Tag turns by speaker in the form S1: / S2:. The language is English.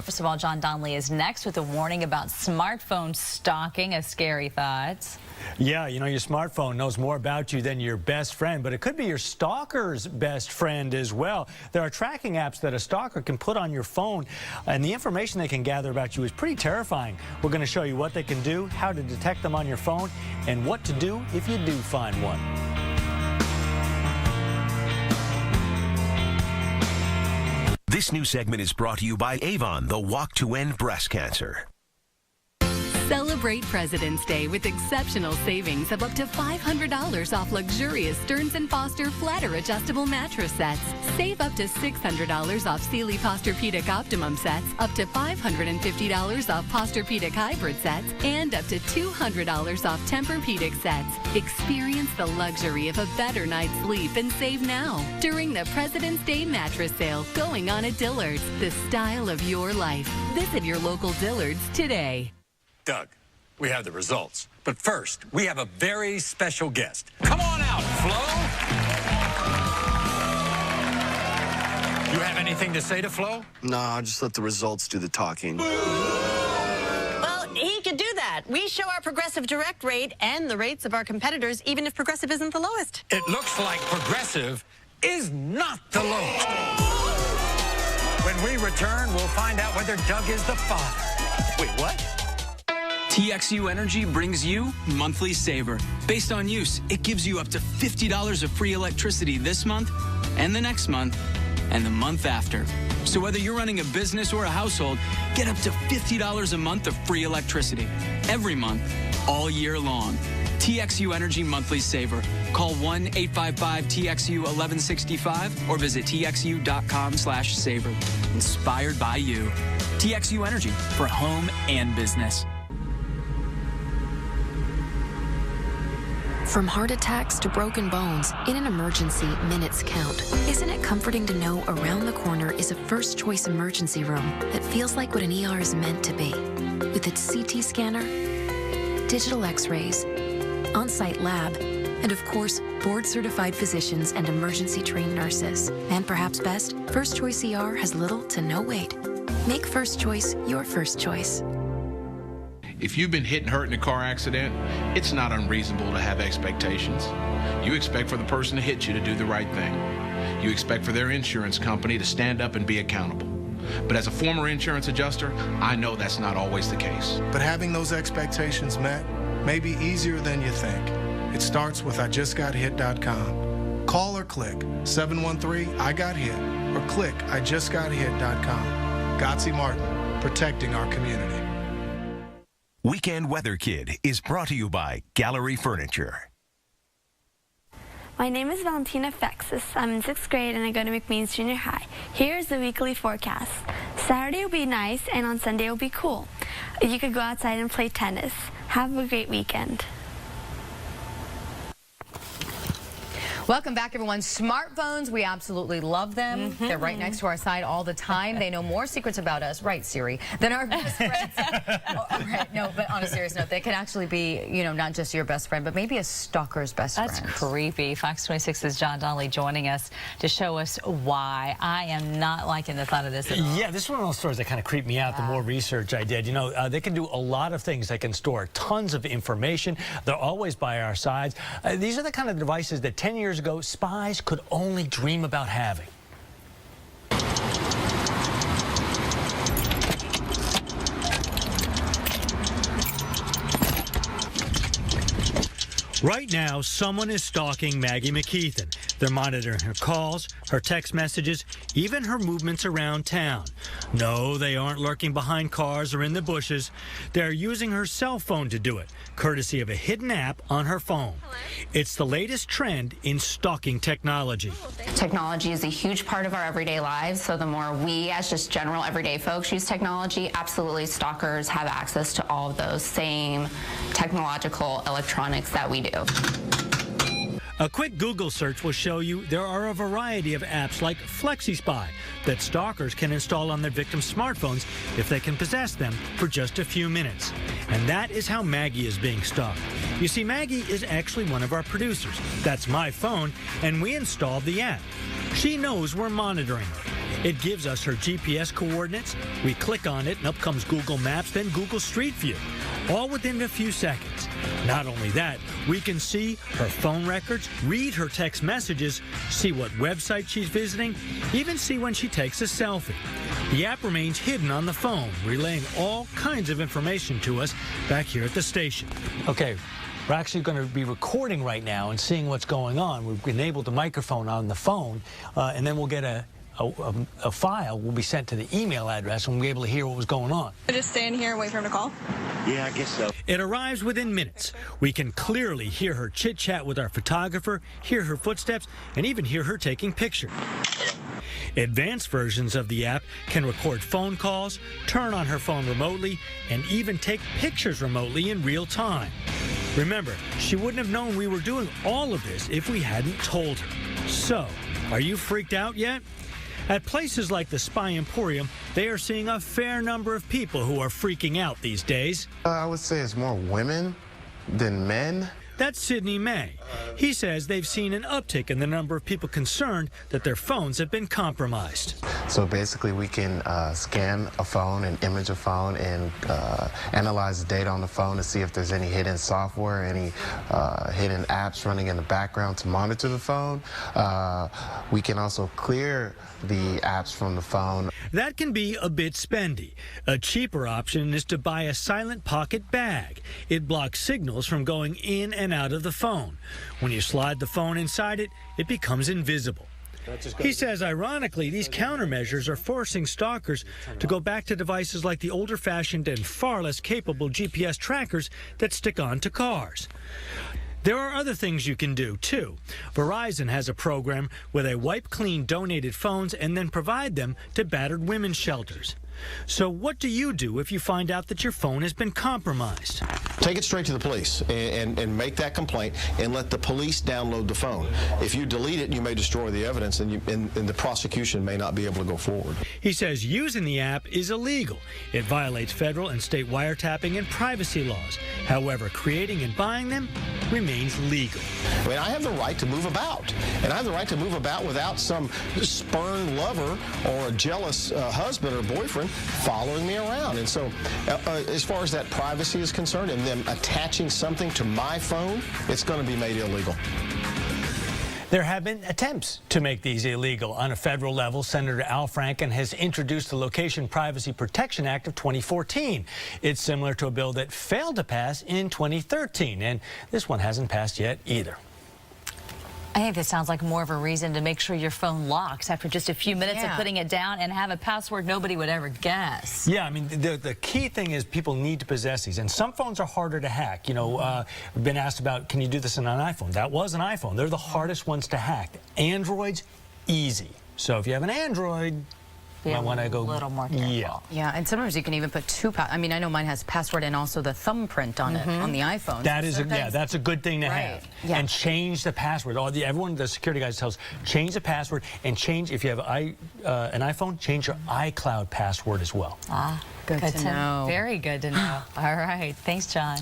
S1: First of all, John Donnelly is next with a warning about smartphone stalking, a scary thought.
S2: Yeah, you know, your smartphone knows more about you than your best friend, but it could be your stalker's best friend as well. There are tracking apps that a stalker can put on your phone, and the information they can gather about you is pretty terrifying. We're going to show you what they can do, how to detect them on your phone, and what to do if you do find one.
S3: This new segment is brought to you by Avon, the walk to end breast cancer.
S4: Celebrate President's Day with exceptional savings of up to $500 off luxurious Stearns & Foster flatter adjustable mattress sets. Save up to $600 off Sealy Posturepedic Optimum sets, up to $550 off Posturepedic Hybrid sets, and up to $200 off Tempur-Pedic sets. Experience the luxury of a better night's sleep and save now during the President's Day mattress sale going on at Dillard's. The style of your life. Visit your local Dillard's today.
S5: Doug, we have the results. But first, we have a very special guest. Come on out, Flo. You have anything to say to Flo?
S6: Nah, just let the results do the talking.
S7: Well, he could do that. We show our Progressive Direct rate and the rates of our competitors, even if Progressive isn't the lowest.
S5: It looks like Progressive is not the lowest. When we return, we'll find out whether Doug is the father. Wait, what?
S8: TXU Energy brings you Monthly Saver. Based on use, it gives you up to $50 of free electricity this month and the next month and the month after. So whether you're running a business or a household, get up to $50 a month of free electricity every month, all year long. TXU Energy Monthly Saver. Call 1-855-TXU-1165 or visit txu.com/saver. Inspired by you. TXU Energy for home and business.
S9: From heart attacks to broken bones, in an emergency, minutes count. Isn't it comforting to know around the corner is a first-choice emergency room that feels like what an ER is meant to be? With its CT scanner, digital x-rays, on-site lab, and of course, board-certified physicians and emergency-trained nurses. And perhaps best, First Choice ER has little to no wait. Make First Choice your first choice.
S10: If you've been hit and hurt in a car accident, it's not unreasonable to have expectations. You expect for the person to hit you to do the right thing. You expect for their insurance company to stand up and be accountable. But as a former insurance adjuster, I know that's not always the case.
S11: But having those expectations met may be easier than you think. It starts with IJustGotHit.com. Call or click 713-I-GOT-HIT or click IJustGotHit.com. Godsey Martin, protecting our community.
S3: Weekend Weather Kid is brought to you by Gallery Furniture.
S12: My name is Valentina Fexis. I'm in 6th grade and I go to McMeans Junior High. Here's the weekly forecast. Saturday will be nice and on Sunday will be cool. You could go outside and play tennis. Have a great weekend.
S13: Welcome back, everyone. Smartphones, we absolutely love them. They're right next to our side all the time. They know more secrets about us, right, Siri, than our best friends. Right, no, but on a serious note, they can actually be, you know, not just your best friend, but maybe a stalker's best friend.
S1: That's creepy. FOX26's John Donnelly joining us to show us why. I am not liking the thought of this at all.
S2: Yeah, this is one of those stories that kind of creeped me out the more research I did. You know, they can do a lot of things. They can store tons of information. They're always by our sides. These are the kind of devices that 10 years ago, spies could only dream about having. Right now, someone is stalking Maggie McKeithen. They're monitoring her calls, her text messages, even her movements around town. No, they aren't lurking behind cars or in the bushes. They're using her cell phone to do it, courtesy of a hidden app on her phone. Hello? It's the latest trend in stalking technology.
S14: Technology is a huge part of our everyday lives, so the more we, as just general everyday folks, use technology, absolutely stalkers have access to all of those same technological electronics that we do.
S2: A quick Google search will show you there are a variety of apps like FlexiSpy that stalkers can install on their victims' smartphones if they can possess them for just a few minutes. And that is how Maggie is being stalked. You see, Maggie is actually one of our producers. That's my phone, and we installed the app. She knows we're monitoring her. It gives us her GPS coordinates. We click on it and up comes Google Maps, then Google Street View, all within a few seconds. Not only that, we can see her phone records, read her text messages, see what website she's visiting, even see when she takes a selfie. The app remains hidden on the phone, relaying all kinds of information to us back here at the station.
S15: Okay, we're actually going to be recording right now and seeing what's going on. We've enabled the microphone on the phone, and then we'll get a file will be sent to the email address and we'll be able to hear what was going on.
S16: Just stay in here and wait for him to call?
S6: Yeah, I guess so.
S2: It arrives within minutes. We can clearly hear her chit-chat with our photographer, hear her footsteps, and even hear her taking pictures. Advanced versions of the app can record phone calls, turn on her phone remotely, and even take pictures remotely in real time. Remember, she wouldn't have known we were doing all of this if we hadn't told her. So, are you freaked out yet? At places like the Spy Emporium, they are seeing a fair number of people who are freaking out these days.
S17: I would say it's more women than men.
S2: That's Sidney May. He says they've seen an uptick in the number of people concerned that their phones have been compromised.
S17: So basically we can scan a phone and image a phone and analyze the data on the phone to see if there's any hidden software, any hidden apps running in the background to monitor the phone. We can also clear the apps from the phone.
S2: That can be a bit spendy. A cheaper option is to buy a silent pocket bag. It blocks signals from going in and out of the phone. When you slide the phone inside it, it becomes invisible. He says, ironically, these countermeasures are forcing stalkers to go back to devices like the older-fashioned and far less capable GPS trackers that stick onto cars. There are other things you can do, too. Verizon has a program where they wipe clean donated phones and then provide them to battered women's shelters. So what do you do if you find out that your phone has been compromised?
S18: Take it straight to the police and make that complaint and let the police download the phone. If you delete it, you may destroy the evidence and the prosecution may not be able to go forward.
S2: He says using the app is illegal. It violates federal and state wiretapping and privacy laws. However, creating and buying them remains legal.
S18: I mean, I have the right to move about, and I have the right to move about without some spurned lover or a jealous husband or boyfriend following me around. And so as far as that privacy is concerned and them attaching something to my phone, it's going to be made illegal.
S15: There have been attempts to make these illegal. On a federal level, Senator Al Franken has introduced the Location Privacy Protection Act of 2014. It's similar to a bill that failed to pass in 2013, and this one hasn't passed yet either.
S1: I think this sounds like more of a reason to make sure your phone locks after just a few minutes of putting it down and have a password nobody would ever guess.
S15: Yeah, I mean, the key thing is people need to possess these, and some phones are harder to hack. You know, we've been asked about, can you do this on an iPhone? That was an iPhone. They're the hardest ones to hack. Androids, easy. So if you have an Android, you might want to go
S1: a little more careful.
S13: Yeah, and sometimes you can even put I mean, I know mine has password and also the thumbprint on it on the iPhone.
S15: That is that's a good thing to have.
S13: Yeah.
S15: And change the password. Everyone, the security guys tells, change the password and change, if you have an iPhone, change your iCloud password as well.
S1: Good to know. Very good to know. All right. Thanks, John.